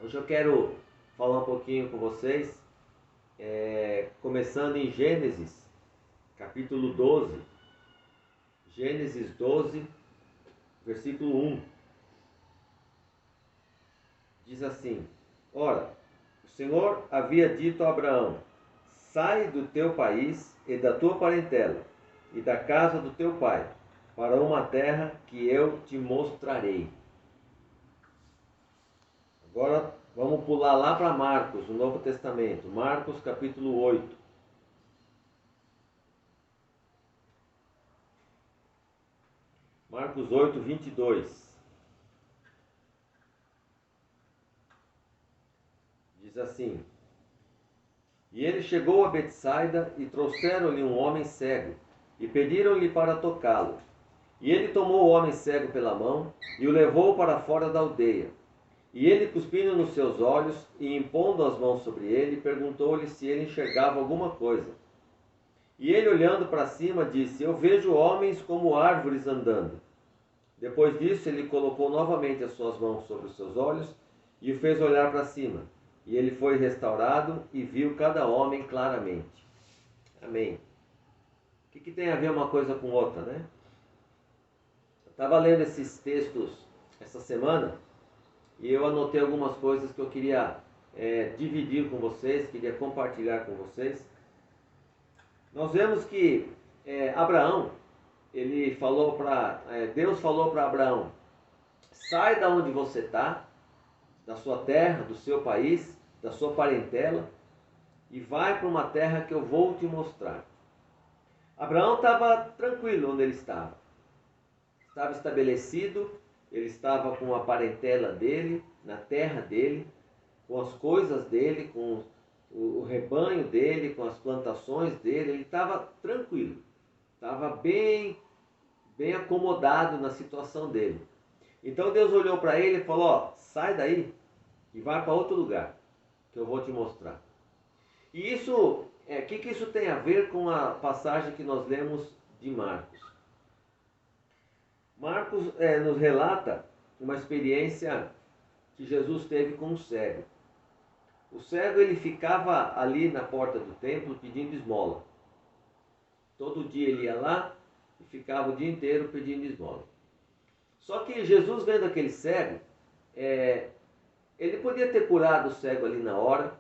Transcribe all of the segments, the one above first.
Hoje eu quero falar um pouquinho com vocês, começando em Gênesis, capítulo 12. Gênesis 12, versículo 1. Diz assim: Ora, o Senhor havia dito a Abraão: sai do teu país e da tua parentela e da casa do teu pai, para uma terra que eu te mostrarei. Agora vamos pular lá para Marcos, no Novo Testamento. Marcos capítulo 8. Marcos 8, 22. Diz assim: E ele chegou a Betsaida e trouxeram-lhe um homem cego e pediram-lhe para tocá-lo. E ele tomou o homem cego pela mão e o levou para fora da aldeia. E ele, cuspindo nos seus olhos e impondo as mãos sobre ele, perguntou-lhe se ele enxergava alguma coisa. E ele, olhando para cima, disse: Eu vejo homens como árvores andando. Depois disso, ele colocou novamente as suas mãos sobre os seus olhos e o fez olhar para cima. E ele foi restaurado e viu cada homem claramente. Amém. O que tem a ver uma coisa com outra, né? Eu estava lendo esses textos essa semana e eu anotei algumas coisas que eu queria dividir com vocês, queria compartilhar com vocês. Nós vemos que Abraão, ele falou para Deus falou para Abraão: sai da onde você está, da sua terra, do seu país, da sua parentela, e vai para uma terra que eu vou te mostrar. Abraão estava tranquilo onde ele estava. Estava estabelecido, ele estava com a parentela dele, na terra dele, com as coisas dele, com o rebanho dele, com as plantações dele. Ele estava tranquilo, estava bem acomodado na situação dele. Então Deus olhou para ele e falou: ó, sai daí e vai para outro lugar, que eu vou te mostrar. E isso, o que isso tem a ver com a passagem que nós lemos de Marcos? Marcos nos relata uma experiência que Jesus teve com um cego. O cego, ele ficava ali na porta do templo pedindo esmola. Todo dia ele ia lá e ficava o dia inteiro pedindo esmola. Só que Jesus, vendo aquele cego, ele podia ter curado o cego ali na hora,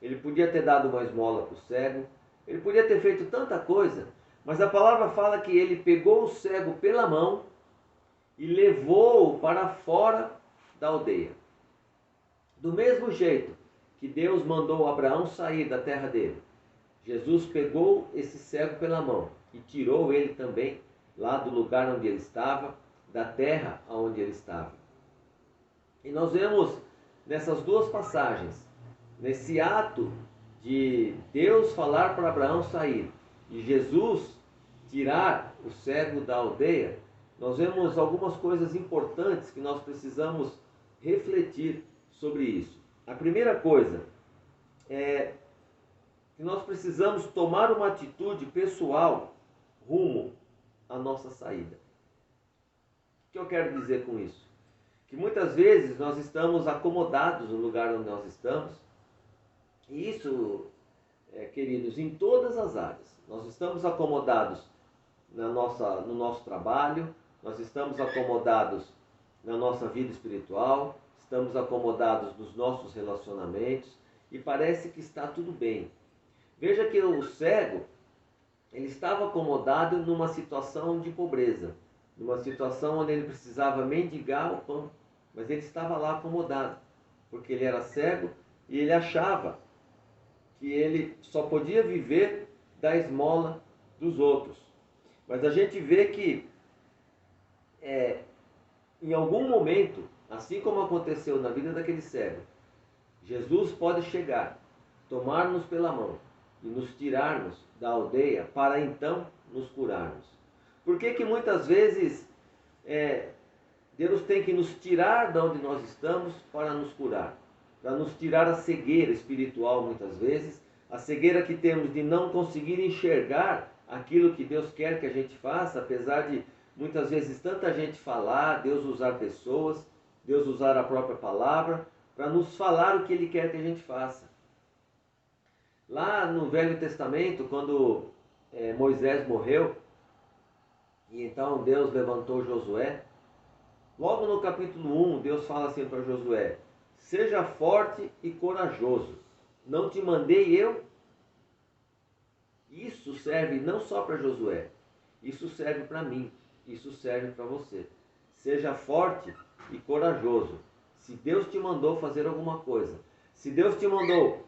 ele podia ter dado uma esmola para o cego, ele podia ter feito tanta coisa, mas a palavra fala que ele pegou o cego pela mão e levou-o para fora da aldeia. Do mesmo jeito que Deus mandou Abraão sair da terra dele, Jesus pegou esse cego pela mão e tirou ele também lá do lugar onde ele estava, da terra onde ele estava. E nós vemos nessas duas passagens, nesse ato de Deus falar para Abraão sair e Jesus tirar o cego da aldeia, nós vemos algumas coisas importantes que nós precisamos refletir sobre isso. A primeira coisa é que nós precisamos tomar uma atitude pessoal rumo à nossa saída. O que eu quero dizer com isso? Que muitas vezes nós estamos acomodados no lugar onde nós estamos, e isso, queridos, em todas as áreas. Nós estamos acomodados no nosso trabalho, nós estamos acomodados na nossa vida espiritual, estamos acomodados nos nossos relacionamentos e parece que está tudo bem. Veja que o cego, ele estava acomodado numa situação de pobreza, numa situação onde ele precisava mendigar o pão, mas ele estava lá acomodado, porque ele era cego e ele achava que ele só podia viver da esmola dos outros. Mas a gente vê que em algum momento, assim como aconteceu na vida daquele cego, Jesus pode chegar, tomar-nos pela mão e nos tirarmos da aldeia para então nos curarmos. Por que muitas vezes Deus tem que nos tirar de onde nós estamos para nos curar? Para nos tirar a cegueira espiritual muitas vezes, a cegueira que temos de não conseguir enxergar aquilo que Deus quer que a gente faça, apesar de muitas vezes tanta gente falar, Deus usar pessoas, Deus usar a própria palavra, para nos falar o que Ele quer que a gente faça. Lá no Velho Testamento, quando Moisés morreu, e então Deus levantou Josué, logo no capítulo 1, Deus fala assim para Josué: seja forte e corajoso, não te mandei eu? Isso serve não só para Josué, isso serve para mim, isso serve para você. Seja forte e corajoso. Se Deus te mandou fazer alguma coisa, se Deus te mandou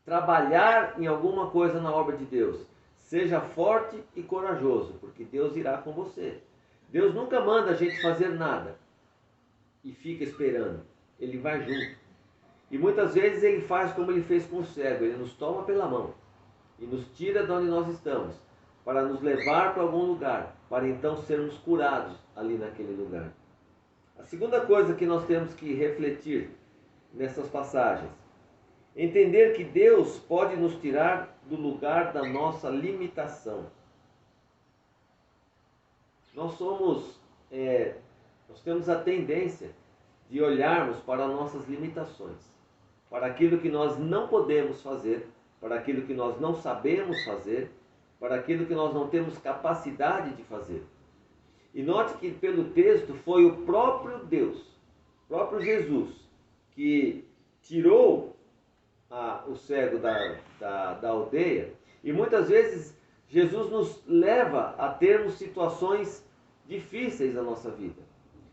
trabalhar em alguma coisa na obra de Deus, seja forte e corajoso, porque Deus irá com você. Deus nunca manda a gente fazer nada e fica esperando. Ele vai junto. E muitas vezes ele faz como ele fez com o cego, ele nos toma pela mão e nos tira de onde nós estamos, para nos levar para algum lugar, para então sermos curados ali naquele lugar. A segunda coisa que nós temos que refletir nessas passagens: entender que Deus pode nos tirar do lugar da nossa limitação. Nós temos a tendência de olharmos para nossas limitações, para aquilo que nós não podemos fazer, para aquilo que nós não sabemos fazer, para aquilo que nós não temos capacidade de fazer. E note que pelo texto foi o próprio Deus, o próprio Jesus, que tirou o cego da aldeia. E muitas vezes Jesus nos leva a termos situações difíceis na nossa vida.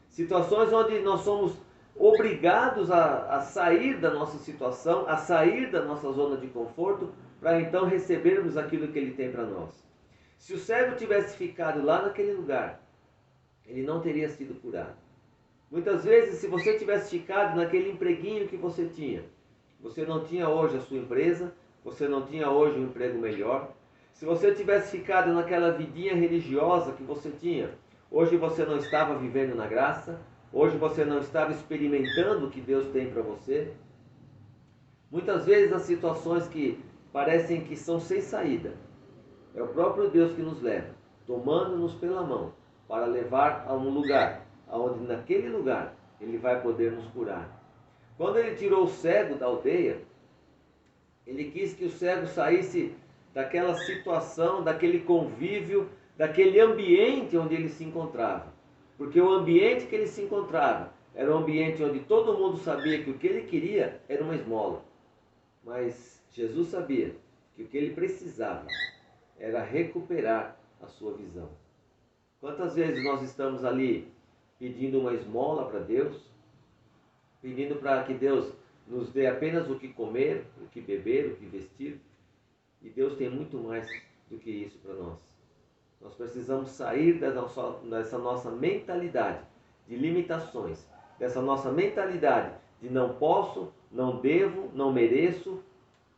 Situações onde nós somos obrigados a sair da nossa situação, a sair da nossa zona de conforto, para então recebermos aquilo que Ele tem para nós. Se o cego tivesse ficado lá naquele lugar, ele não teria sido curado. Muitas vezes, se você tivesse ficado naquele empreguinho que você tinha, você não tinha hoje a sua empresa, você não tinha hoje um emprego melhor. Se você tivesse ficado naquela vidinha religiosa que você tinha, hoje você não estava vivendo na graça, hoje você não estava experimentando o que Deus tem para você. Muitas vezes as situações que parecem que são sem saída, é o próprio Deus que nos leva, tomando-nos pela mão, para levar a um lugar, onde naquele lugar Ele vai poder nos curar. Quando Ele tirou o cego da aldeia, Ele quis que o cego saísse daquela situação, daquele convívio, daquele ambiente onde ele se encontrava. Porque o ambiente que ele se encontrava era um ambiente onde todo mundo sabia que o que ele queria era uma esmola. Mas Jesus sabia que o que ele precisava era recuperar a sua visão. Quantas vezes nós estamos ali pedindo uma esmola para Deus, pedindo para que Deus nos dê apenas o que comer, o que beber, o que vestir, e Deus tem muito mais do que isso para nós. Nós precisamos sair dessa nossa mentalidade de limitações, dessa nossa mentalidade de não posso, não devo, não mereço.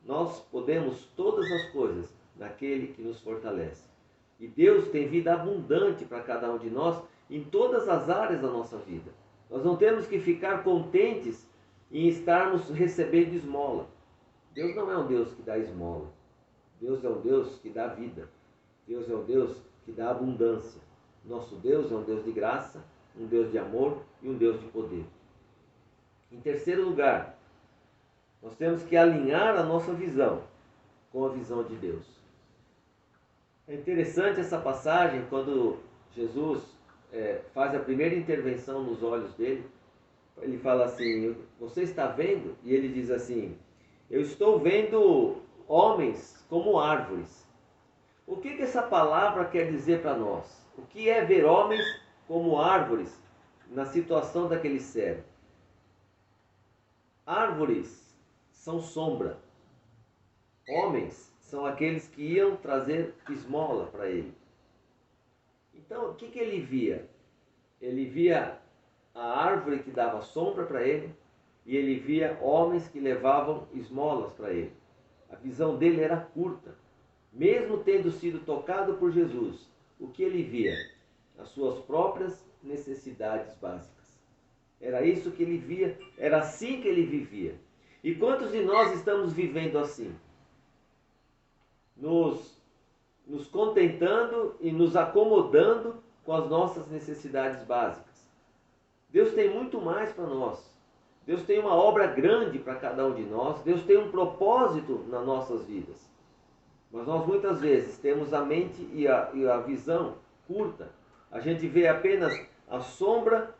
Nós podemos todas as coisas naquele que nos fortalece. E Deus tem vida abundante para cada um de nós em todas as áreas da nossa vida. Nós não temos que ficar contentes em estarmos recebendo esmola. Deus não é um Deus que dá esmola. Deus é um Deus que dá vida. Deus é um Deus que dá abundância. Nosso Deus é um Deus de graça, um Deus de amor e um Deus de poder. Em terceiro lugar, nós temos que alinhar a nossa visão com a visão de Deus. É interessante essa passagem quando Jesus faz a primeira intervenção nos olhos dele. Ele fala assim: você está vendo? E ele diz assim: eu estou vendo homens como árvores. O que essa palavra quer dizer para nós? O que é ver homens como árvores na situação daquele cego? Árvores são sombra. Homens são aqueles que iam trazer esmola para ele. Então, o que ele via? Ele via a árvore que dava sombra para ele e ele via homens que levavam esmolas para ele. A visão dele era curta. Mesmo tendo sido tocado por Jesus, o que ele via? As suas próprias necessidades básicas. Era isso que ele via, era assim que ele vivia. E quantos de nós estamos vivendo assim? Nos contentando e nos acomodando com as nossas necessidades básicas. Deus tem muito mais para nós. Deus tem uma obra grande para cada um de nós. Deus tem um propósito nas nossas vidas. Mas nós muitas vezes temos a mente e a visão curta. A gente vê apenas a sombra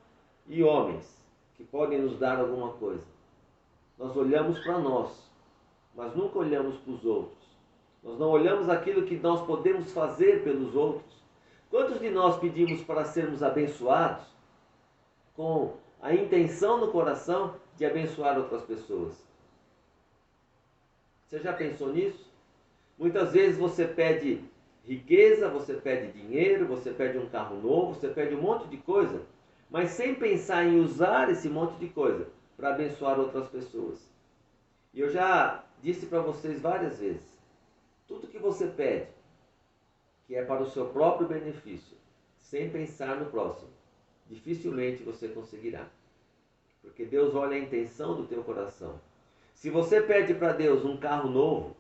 e homens que podem nos dar alguma coisa. Nós olhamos para nós, mas nunca olhamos para os outros. Nós não olhamos aquilo que nós podemos fazer pelos outros. Quantos de nós pedimos para sermos abençoados com a intenção no coração de abençoar outras pessoas? Você já pensou nisso? Muitas vezes você pede riqueza, você pede dinheiro, você pede um carro novo, você pede um monte de coisa, mas sem pensar em usar esse monte de coisa para abençoar outras pessoas. E eu já disse para vocês várias vezes, tudo que você pede, que é para o seu próprio benefício, sem pensar no próximo, dificilmente você conseguirá. Porque Deus olha a intenção do teu coração. Se você pede para Deus um carro novo,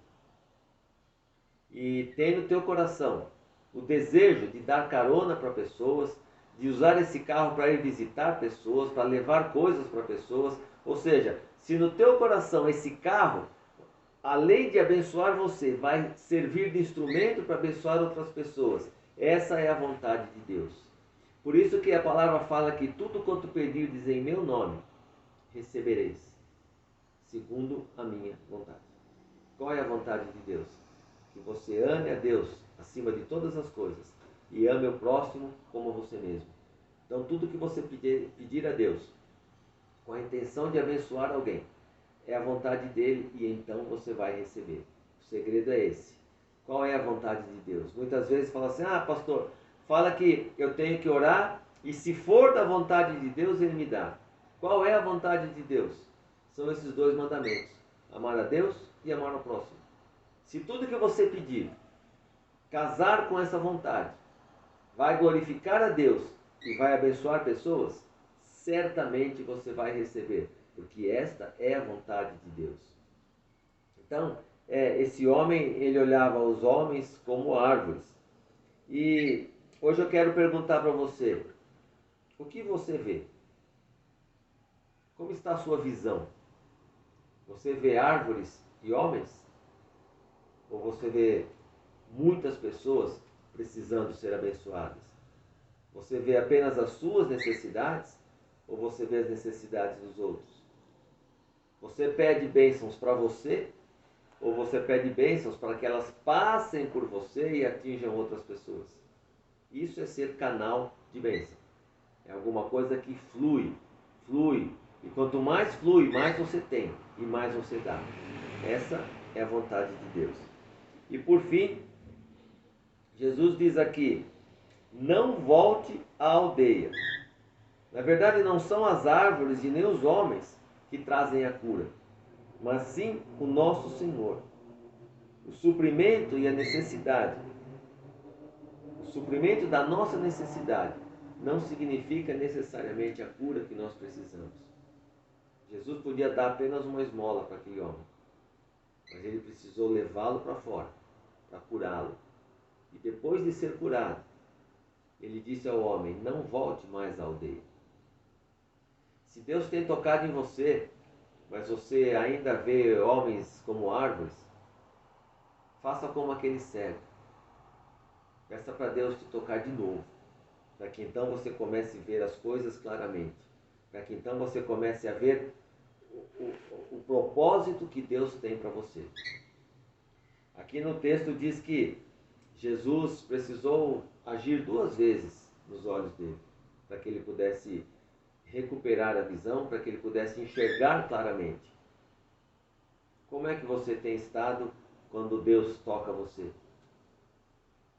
e tem no teu coração o desejo de dar carona para pessoas, de usar esse carro para ir visitar pessoas, para levar coisas para pessoas, ou seja, se no teu coração esse carro, além de abençoar você, vai servir de instrumento para abençoar outras pessoas, essa é a vontade de Deus. Por isso que a palavra fala que tudo quanto pedirdes em meu nome, recebereis, segundo a minha vontade. Qual é a vontade de Deus? Que você ame a Deus acima de todas as coisas e ame o próximo como você mesmo. Então tudo que você pedir a Deus com a intenção de abençoar alguém é a vontade dele e então você vai receber. O segredo é esse. Qual é a vontade de Deus? Muitas vezes fala assim, pastor, fala que eu tenho que orar e se for da vontade de Deus ele me dá. Qual é a vontade de Deus? São esses dois mandamentos. Amar a Deus e amar ao próximo. Se tudo que você pedir, casar com essa vontade, vai glorificar a Deus e vai abençoar pessoas, certamente você vai receber, porque esta é a vontade de Deus. Então, esse homem, ele olhava os homens como árvores. E hoje eu quero perguntar para você, o que você vê? Como está a sua visão? Você vê árvores e homens? Ou você vê muitas pessoas precisando ser abençoadas? Você vê apenas as suas necessidades ou você vê as necessidades dos outros? Você pede bênçãos para você ou você pede bênçãos para que elas passem por você e atinjam outras pessoas? Isso é ser canal de bênção. É alguma coisa que flui. E quanto mais flui, mais você tem e mais você dá. Essa é a vontade de Deus. E por fim, Jesus diz aqui, não volte à aldeia. Na verdade, não são as árvores e nem os homens que trazem a cura, mas sim o nosso Senhor. O suprimento e a necessidade. O suprimento da nossa necessidade não significa necessariamente a cura que nós precisamos. Jesus podia dar apenas uma esmola para aquele homem, mas ele precisou levá-lo para fora, para curá-lo. E depois de ser curado, ele disse ao homem, não volte mais à aldeia. Se Deus tem tocado em você, mas você ainda vê homens como árvores, faça como aquele cego. Peça para Deus te tocar de novo, para que então você comece a ver as coisas claramente, para que então você comece a ver o propósito que Deus tem para você. Aqui no texto diz que Jesus precisou agir 2 vezes nos olhos dele, para que ele pudesse recuperar a visão, para que ele pudesse enxergar claramente. Como é que você tem estado quando Deus toca você?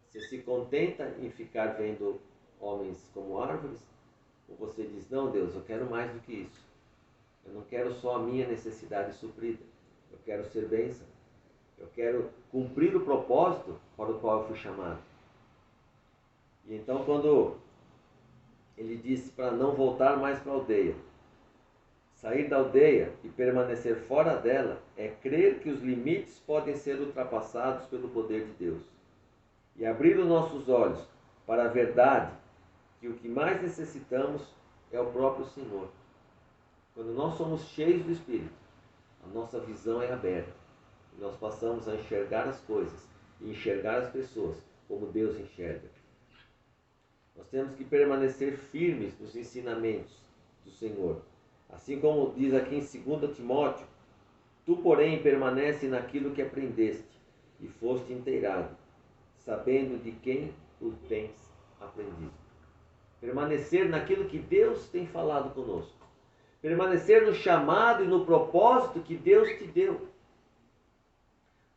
Você se contenta em ficar vendo homens como árvores? Ou você diz, não Deus, eu quero mais do que isso. Eu não quero só a minha necessidade suprida. Eu quero ser bênção. Eu quero cumprir o propósito para o qual eu fui chamado. E então quando ele disse para não voltar mais para a aldeia, sair da aldeia e permanecer fora dela é crer que os limites podem ser ultrapassados pelo poder de Deus. E abrir os nossos olhos para a verdade que o que mais necessitamos é o próprio Senhor. Quando nós somos cheios do Espírito, a nossa visão é aberta. E nós passamos a enxergar as coisas e enxergar as pessoas como Deus enxerga. Nós temos que permanecer firmes nos ensinamentos do Senhor. Assim como diz aqui em 2 Timóteo, tu, porém, permanece naquilo que aprendeste e foste inteirado, sabendo de quem o tens aprendido. Permanecer naquilo que Deus tem falado conosco. Permanecer no chamado e no propósito que Deus te deu.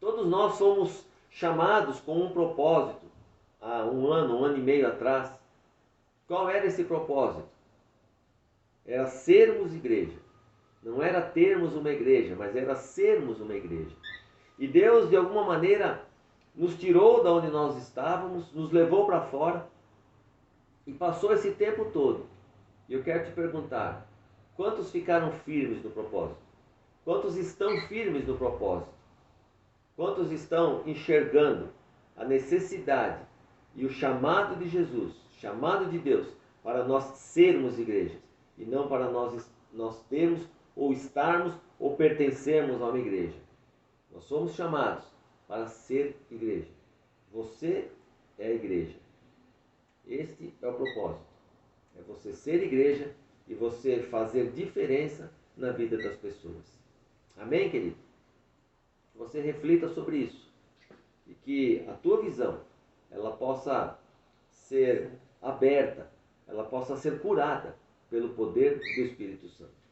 Todos nós somos chamados com um propósito. Há um ano e meio atrás. Qual era esse propósito? Era sermos igreja. Não era termos uma igreja, mas era sermos uma igreja. E Deus, de alguma maneira, nos tirou da onde nós estávamos, nos levou para fora e passou esse tempo todo. E eu quero te perguntar, quantos ficaram firmes no propósito? Quantos estão firmes no propósito? Quantos estão enxergando a necessidade e o chamado de Jesus, chamado de Deus, para nós sermos igrejas e não para nós termos ou estarmos ou pertencermos a uma igreja? Nós somos chamados para ser igreja. Você é a igreja. Este é o propósito. É você ser igreja e você fazer diferença na vida das pessoas. Amém, querido? Que você reflita sobre isso. E que a tua visão, ela possa ser aberta, ela possa ser curada pelo poder do Espírito Santo.